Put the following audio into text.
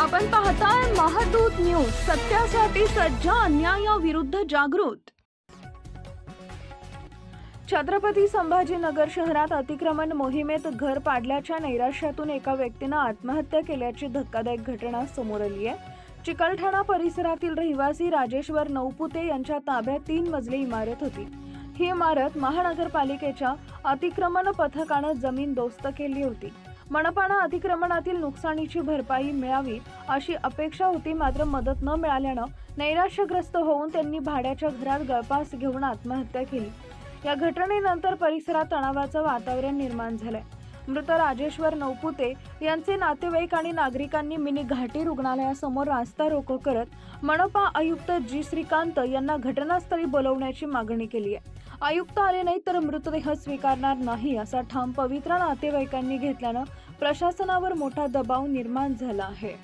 आपण पाहताय महादूत न्यूज, सत्यासाठी सज्ज, अन्यायाविरुद्ध जागृत। छत्रपती संभाजीनगर शहरात अतिक्रमण मोहिमेत घर पाडल्याच्या नैराश्यातून एका व्यक्तीने आत्महत्या केल्याची धक्कादायक घटना समोर आली आहे। चिकलठाणा परिसरातील रहिवासी राजेश्वर नौपुते यांच्या ताब्यात 3 मजली इमारत होती। ही इमारत महानगरपालिकेच्या अतिक्रमण पथकाने जमीनदोस्त केली होती। मनपाने अतिक्रमणातील नुकसानीची भरपाई मिळावी अशी अपेक्षा होती, मात्र मदत न मिळाल्याने नैराश्यग्रस्त होऊन त्यांनी भाड्याच्या घरात गळफास घेऊन आत्महत्या केली। या घटनेनंतर परिसरात तणावाचे वातावरण निर्माण झाले। मृत राजेश्वर नौपुते यांचे नातेवाईक आणि नागरिकांनी मिनी घाटी रुग्णालयासमोर रास्ता रोको करत मनपा आयुक्त जी श्रीकांत यांना घटनास्थळी बोलवण्याची मागणी केली आहे। आयुक्त आले नाही तर मृतदेह स्वीकारणार नाही असा ठाम पवित्रा नातेवाईकांनी घेतल्याने प्रशासनावर मोठा दबाव निर्माण झाला आहे।